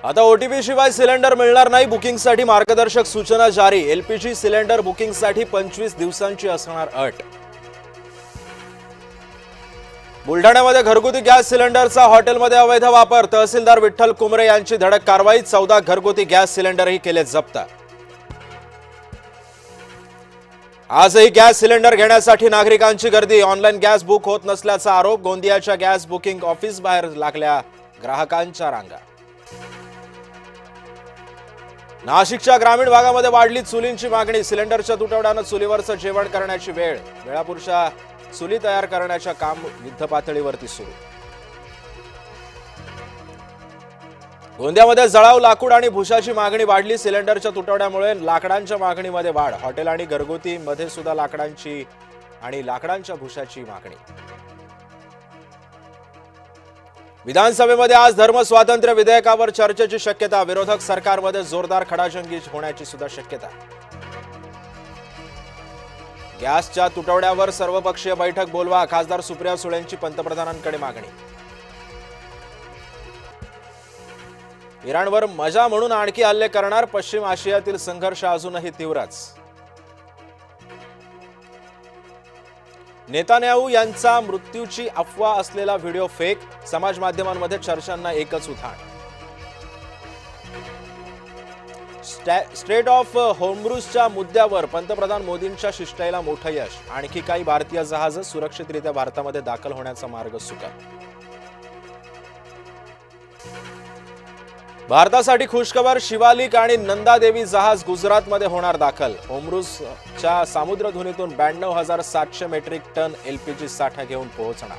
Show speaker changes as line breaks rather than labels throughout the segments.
आता ओटीपी शिवाय सिलेंडर मिळणार नाही, बुकिंगसाठी मार्गदर्शक सूचना जारी। एलपीजी सिलेंडर बुकिंगसाठी 25 दिवसांची असणार अट। बुलढाण्यामध्ये घरगुती गॅस सिलेंडरचा हॉटेलमध्ये अवैध वापर, तहसीलदार विठ्ठल कुमरे यांची धडक कारवाई। 14 घरगुती गॅस सिलेंडरही केले जप्त। आजही गॅस सिलेंडर घेण्यासाठी नागरिकांची गर्दी, ऑनलाईन गॅस बुक होत नसल्याचा आरोप। गोंदियाच्या गॅस बुकिंग ऑफिस बाहेर लागल्या ग्राहकांच्या रांगा। नाशिकच्या ग्रामीण भागामध्ये वाढली चुलींची मागणी, सिलेंडरच्या तुटवड्याने चुलीवरचं जेवण करण्याची वेळ। वेळापूरच्या चुली तयार करण्याचे काम युद्धपातळीवरती सुरू। गोंदियामध्ये जळाऊ लाकूड आणि भुसाची मागणी वाढली, सिलेंडरच्या तुटवड्यामुळे लाकडांच्या मागणीमध्ये वाढ। हॉटेल आणि घरगुती मध्ये सुद्धा लाकडांची आणि लाकडांच्या भुसाची मागणी। विधानसभेमध्ये आज धर्म स्वातंत्र्य विधेयकावर चर्चेची शक्यता, विरोधक सरकारमध्ये जोरदार खडाजंगी होण्याची सुद्धा शक्यता। गॅसच्या तुटवड्यावर सर्वपक्षीय बैठक बोलवा, खासदार सुप्रिया सुळेंची पंतप्रधानांकडे मागणी। इराणवर मजा म्हणून आणखी हल्ले करणार, पश्चिम आशियातील संघर्ष अजूनही तीव्रच। नेतान्याहू यांचा मृत्यूची अफवा असलेला व्हिडिओ फेक, समाज माध्यमांमध्ये चर्चांना एकच उधाण। स्ट्रेट ऑफ होर्मुझच्या मुद्द्यावर पंतप्रधान मोदींच्या शिष्टाईला मोठं यश, आणखी काही भारतीय जहाज सुरक्षितरित्या भारतामध्ये दाखल होण्याचा मार्ग सुकर। भारतासाठी खुशखबर, शिवालिक आणि नंदादेवी जहाज गुजरातमध्ये होणार दाखल। होर्मुझच्या सामुद्रधुनीतून 92,700 मेट्रिक टन एलपीजी साठा घेऊन पोहोचणार।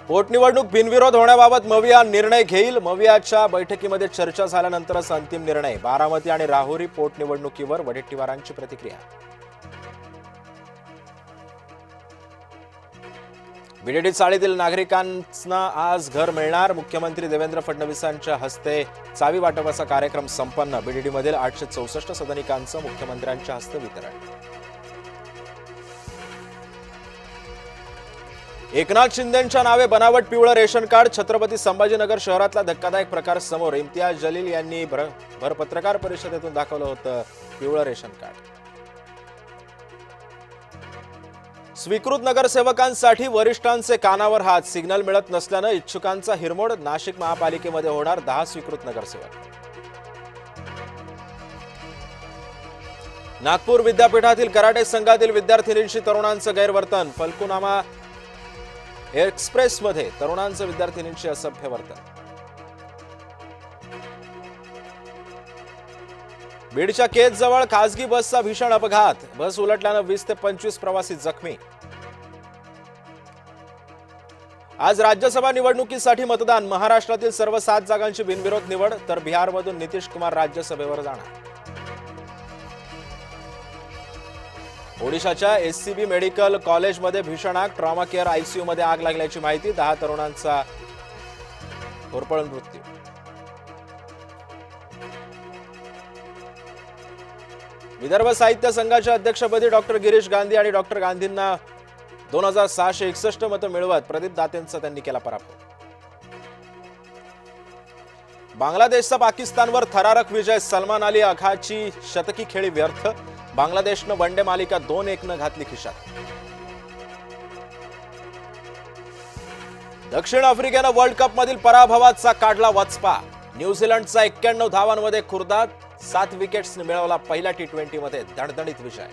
पोटनिवडणूक बिनविरोध होण्याबाबत मविया निर्णय घेईल, मवियाच्या बैठकीमध्ये चर्चा झाल्यानंतरच अंतिम निर्णय। बारामती आणि राहुरी पोटनिवडणुकीवर वडेट्टीवारांची प्रतिक्रिया। बीडीडी चाळीतील नागरिकांना आज घर मिळणार, मुख्यमंत्री देवेंद्र फडणवीसांच्या हस्ते चावी वाटपाचा कार्यक्रम संपन्न। बीडीडीमधील 864 सदनिकांचं मुख्यमंत्र्यांच्या हस्ते वितरण। एकनाथ शिंदेंच्या नावे बनावट पिवळं रेशन कार्ड, छत्रपती संभाजीनगर शहरातला धक्कादायक प्रकार समोर। इम्तियाज जलील यांनी भर पत्रकार परिषदेतून दाखवलं होतं पिवळं रेशन कार्ड। स्वीकृत नगरसेवकांसाठी वरिष्ठांचे कानावर हात, सिग्नल मिळत नसल्यानं इच्छुकांचा हिरमोड। नाशिक महापालिकेमध्ये होणार 10 स्वीकृत नगरसेवक। नागपूर विद्यापीठातील कराटे संघातील विद्यार्थिनींशी तरुणांचं गैरवर्तन, फलकुनामा एक्सप्रेसमध्ये तरुणांचं विद्यार्थिनींशी असभ्य वर्तन। बीडच्या केजजवळ खासगी बसचा भीषण अपघात, बस उलटल्यानं 20 ते 25 प्रवासी जखमी। आज राज्यसभा निवडणुकीसाठी मतदान, महाराष्ट्रातील सर्व 7 जागांची बिनविरोध निवड, तर बिहारमधून नितीश कुमार राज्यसभेवर जाणार। ओडिशाच्या एससीबी मेडिकल कॉलेजमध्ये भीषण आग, ट्रॉमा केअर आयसीयू मध्ये आग लागल्याची माहिती। 10 तरुणांचा होरपळून मृत्यू। विदर्भ साहित्य संघाच्या अध्यक्षपदी डॉक्टर गिरीश गांधी आणि डॉक्टर गांधींना 2661 मतं मिळवत प्रदीप दातेंचा त्यांनी केला पराभव। बांगलादेशचा पाकिस्तानवर थरारक विजय, सलमान अली अघाची शतकी खेळी व्यर्थ, बांगलादेशनं वनडे मालिका 2-1 घातली खिशात। दक्षिण आफ्रिकेनं वर्ल्ड कप मधील पराभवाचा काढला वचपा, न्यूझीलंडचा 91 धावांमध्ये खुर्दात, 7 विकेट्स मिळवला पहिल्या T20 मध्ये दणदणीत विजय।